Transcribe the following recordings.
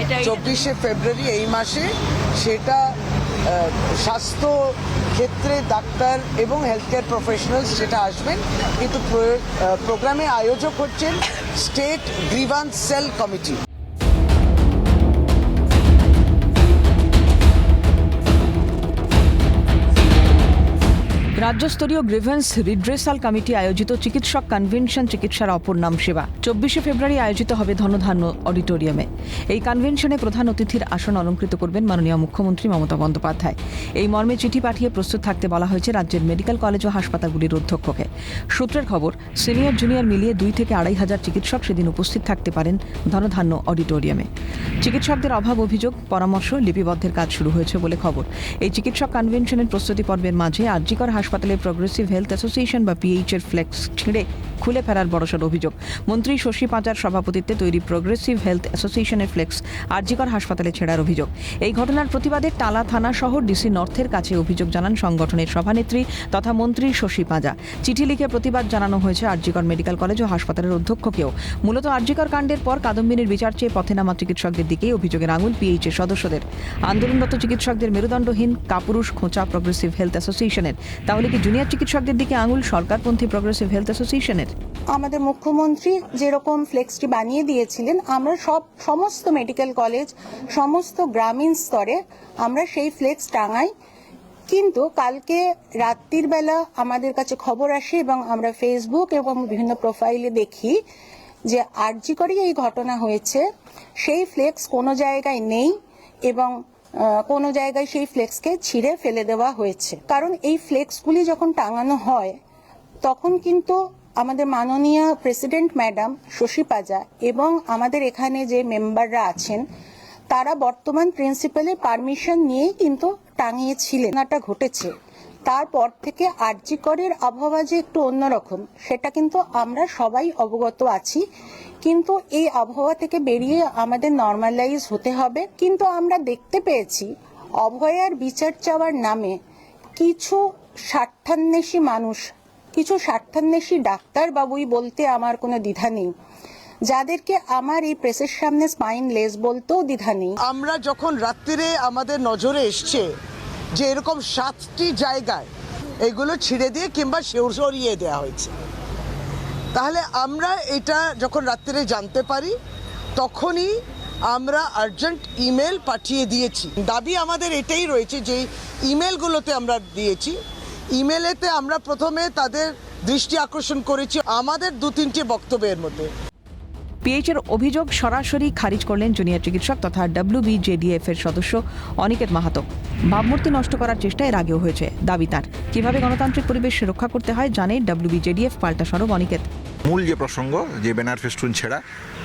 24শে ফেব্রুয়ারি এই মাসে, সেটা স্বাস্থ্য ক্ষেত্রে ডাক্তার এবং হেলথ কেয়ার প্রফেশনালস সেটা আসবেন, কিন্তু প্রোগ্রামে আয়োজক হচ্ছেন স্টেট গ্রিভান্স সেল কমিটি। রাজ্যস্তরীয় গ্রিভেন্স রিড্রেসাল কমিটি আয়োজিত চিকিৎসক কনভেনশন চিকিৎসার অপর নাম সেবা 24শে ফেব্রুয়ারি আয়োজিত হবে ধনধান্য অডিটোরিয়ামে। এই কনভেনশনে প্রধান অতিথির আসন অলঙ্কৃত করবেন মাননীয় মুখ্যমন্ত্রী মমতা বন্দ্যোপাধ্যায়। এই মর্মে চিঠি পাঠিয়ে প্রস্তুত থাকতে বলা হয়েছে রাজ্যের মেডিকেল কলেজ ও হাসপাতালগুলির অধ্যক্ষকে। সূত্রের খবর, সিনিয়র জুনিয়র মিলিয়ে 2 থেকে 2,500 চিকিৎসক সেদিন উপস্থিত থাকতে পারেন ধনধান্য অডিটোরিয়ামে। চিকিৎসকদের অভাব অভিযোগ পরামর্শ লিপিবদ্ধের কাজ শুরু হয়েছে বলে খবর। এই চিকিৎসক কনভেনশনের প্রস্তুতি পর্বের মাঝে আরজিকর হাসপাতালে প্রগ্রেসিভ হেলথ অ্যাসোসিয়েশন বা পিএইচ এর ফ্লেক্স ছিঁড়ে খুলে ফেলার বড়সড় অভিযোগ। মন্ত্রী শশী পাঁজার সভাপতিত্বে তৈরি প্রগ্রেসিভ হেলথ অ্যাসোসিয়েশনের ফ্লেক্স আরজিকর হাসপাতালে ছেঁড়ার অভিযোগ। এই ঘটনার প্রতিবাদে টালা থানা সহ ডিসি নর্থের কাছে অভিযোগ জানান সংগঠনের সভানেত্রী তথা মন্ত্রী শশী পাঁজা। চিঠি লিখে প্রতিবাদ জানানো হয়েছে আরজিকর মেডিকেল কলেজ ও হাসপাতালের অধ্যক্ষকেও। মূলত আরজিকর কাণ্ডের পর কাদম্বিনীর বিচার চেয়ে পথে নামা চিকিৎসকদের দিকেই অভিযোগের আঙুল পিএইচ এর সদস্যদের। আন্দোলনরত চিকিৎসকদের মেরুদণ্ডহীন কাপুরুষ খোঁচা প্রগ্রেসিভ হেলথ অ্যাসোসিয়েশনের। তাহলে কি জুনিয়র চিকিৎসকদের দিকে আঙুল সরকারপন্থী প্রগ্রেসিভ হেলথ অ্যাসোসিয়েশনের? আমাদের মুখ্যমন্ত্রী যেরকম ফ্লেক্সটি বানিয়ে দিয়েছিলেন, আমরা সমস্ত মেডিকেল কলেজ, সমস্ত গ্রামীণ স্তরে আমরা সেই ফ্লেক্স টাঙাই। কিন্তু কালকে রাত্রির বেলা আমাদের কাছে খবর আসে এবং আমরা ফেসবুক এবং বিভিন্ন প্রোফাইলে দেখি যে আরজিকরে এই ঘটনা হয়েছে। সেই ফ্লেক্স কোনো জায়গায় নেই এবং কোনো জায়গায় সেই ফ্লেক্সকে ছিঁড়ে ফেলে দেওয়া হয়েছে। কারণ এই ফ্লেক্সগুলি যখন টাঙানো হয় তখন কিন্তু আমাদের মাননীয় প্রেসিডেন্ট ম্যাডাম শশী পাঁজা এবং আমাদের এখানে যে মেম্বাররা আছেন তারা বর্তমান প্রিন্সিপালের পারমিশন নিয়েই কিন্তু টাঙিয়েছিলেন। ঘটনাটা ঘটেছে তারপর থেকে আরজিকরের আবহাওয়া যে একটু অন্যরকম সেটা কিন্তু আমরা সবাই অবগত আছি, কিন্তু এই আবহাওয়া থেকে বেরিয়ে আমাদের নর্মালাইজ হতে হবে। কিন্তু আমরা দেখতে পেয়েছি অভয়ার বিচার চাওয়ার নামে কিছু স্বার্থান্বেষী মানুষ, কিছু স্বার্থান্বেষী ডাক্তার বাবুই বলতে আমার কোনো দ্বিধা নেই, যাদেরকে আমার এই প্রেসের সামনে স্পাইনলেস বলতেও দ্বিধা নেই। আমরা যখন রাত্রিরে আমাদের নজরে এসছে যে এরকম 7টি জায়গায় এগুলো ছিঁড়ে দিয়ে কিংবা সরিয়ে দেওয়া হয়েছে, তাহলে আমরা এটা যখন রাত্রিরে জানতে পারি তখনই আমরা আর্জেন্ট ইমেল পাঠিয়ে দিয়েছি। দাবি আমাদের এটাই রয়েছে যে ইমেলগুলোতে আমরা দিয়েছি, ইমেলেতে আমরা প্রথমে তাদের দৃষ্টি আকর্ষণ করেছি আমাদের 2-3টি বক্তব্যের মধ্যে। পিএইচ এর অভিযোগ সরাসরি খারিজ করলেন জুনিয়র চিকিৎসক তথা WBJDF এর সদস্য অনিকেত মাহাতো। ভাবমূর্তি নষ্ট করার চেষ্টা এর আগেও হয়েছে, দাবি তার। কিভাবে গণতান্ত্রিক পরিবেশ রক্ষা করতে হয় জানে WBJDF, পাল্টা সরব অনিকেত। মূল যে প্রসঙ্গ, যে ব্যানার ফেস্টুন ছেঁড়া,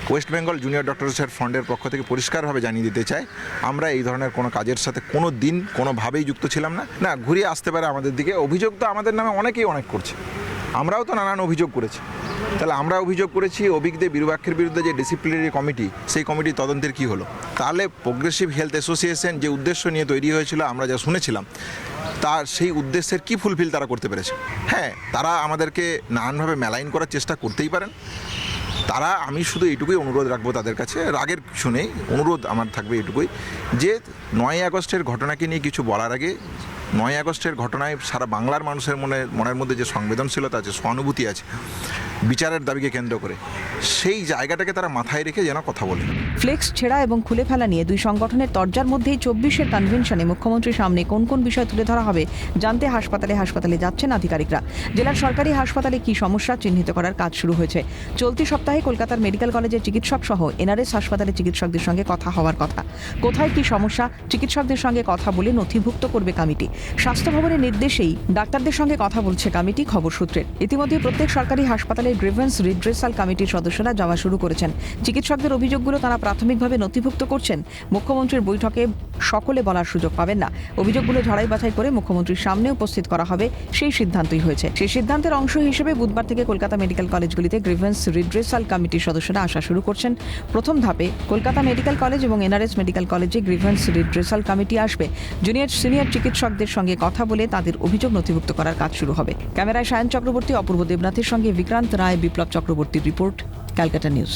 ওয়েস্ট বেঙ্গল জুনিয়র ডক্টরসের ফান্ডের পক্ষ থেকে পরিষ্কারভাবে জানিয়ে দিতে চাই, আমরা এই ধরনের কোনো কাজের সাথে কোনো দিন কোনোভাবেই যুক্ত ছিলাম না। না, ঘুরিয়ে আসতে পারে আমাদের দিকে। অভিযোগ তো আমাদের নামে অনেকেই অনেক করছে, আমরাও তো নানান অভিযোগ করেছি। তাহলে আমরা অভিযোগ করেছি, অভিজ্ঞদের বিরুবাক্ষের বিরুদ্ধে যে ডিসিপ্লিনারি কমিটি, সেই কমিটির তদন্তের কি হলো? তাহলে প্রগ্রেসিভ হেলথ অ্যাসোসিয়েশন যে উদ্দেশ্য নিয়ে তৈরি হয়েছিল, আমরা যা শুনেছিলাম, তার সেই উদ্দেশ্যের কি ফুলফিল তারা করতে পেরেছে? হ্যাঁ, তারা আমাদেরকে নানানভাবে মেলাইন করার চেষ্টা করতেই পারেন। তারা, আমি শুধু এইটুকুই অনুরোধ রাখবো তাদের কাছে, রাগের কিছু নেই, অনুরোধ আমার থাকবে এটুকুই যে 9ই আগস্টের ঘটনাকে নিয়ে কিছু বলার আগে 9ই আগস্টের ঘটনায় সারা বাংলার মানুষের মনের মধ্যে যে সংবেদনশীলতা আছে, সহানুভূতি আছে বিচারের দাবিকে কেন্দ্র করে, সেই জায়গাটাকে তারা মাথায় রেখে যেন কথা বলে। ফ্লেক্স ছেঁড়া এবং খুলে ফেলা নিয়ে দুই সংগঠনের তরজার মধ্যেই 24-এর কনভেনশনে মুখ্যমন্ত্রীর সামনে কোন কোন বিষয় তুলে ধরা হবে জানতে হাসপাতালে যাচ্ছেন আধিকারিকরা। জেলার সরকারি হাসপাতালে কি সমস্যা চিহ্নিত করার কাজ শুরু হয়েছে। চলতি সপ্তাহে কলকাতার মেডিকেল কলেজের চিকিৎসক সহ এনআরএস হাসপাতালের চিকিৎসকদের সঙ্গে কথা হওয়ার কথা। কোথায় কি সমস্যা চিকিৎসকদের সঙ্গে কথা বলে নথিভুক্ত করবে কমিটি। স্বাস্থ্য ভবনের নির্দেশেই ডাক্তারদের সঙ্গে কথা বলছে কমিটি, খবর সূত্রের। ইতিমধ্যে প্রত্যেক সরকারি হাসপাতালে গ্রিভেন্স রিড্রেসাল কমিটির সদস্যরা যাওয়া শুরু করেছেন। চিকিৎসকদের অভিযোগগুলো তারা প্রাথমিকভাবে নথিভুক্ত করছেন। মুখ্যমন্ত্রীর বৈঠকে সকলে বলার সুযোগ পাবেন না। অভিযোগগুলো ঝাড়াই বাছাই করে মুখ্যমন্ত্রীর সামনে উপস্থিত করা হবে, সেই সিদ্ধান্তই হয়েছে। সেই সিদ্ধান্তের অংশ হিসেবে বুধবার থেকে কলকাতা মেডিকেল কলেজগুলিতে গ্রিভেন্স রিড্রেসাল কমিটির সদস্যরা আসা শুরু করছেন। প্রথম ধাপে কলকাতা মেডিকেল কলেজ এবং এনআরএস মেডিকেল কলেজে গ্রিভেন্স রিড্রেসাল কমিটি আসবে। জুনিয়র সিনিয়র চিকিৎসকদের সঙ্গে কথা বলে তাদের অভিযোগ নথিভুক্ত করার কাজ শুরু হবে। ক্যামেরায় সায়ন চক্রবর্তী, অপূর্ব দেবনাথের সঙ্গে বিক্রান্ত রায়, বিপ্লব চক্রবর্তীর রিপোর্ট, ক্যালকাটা নিউজ।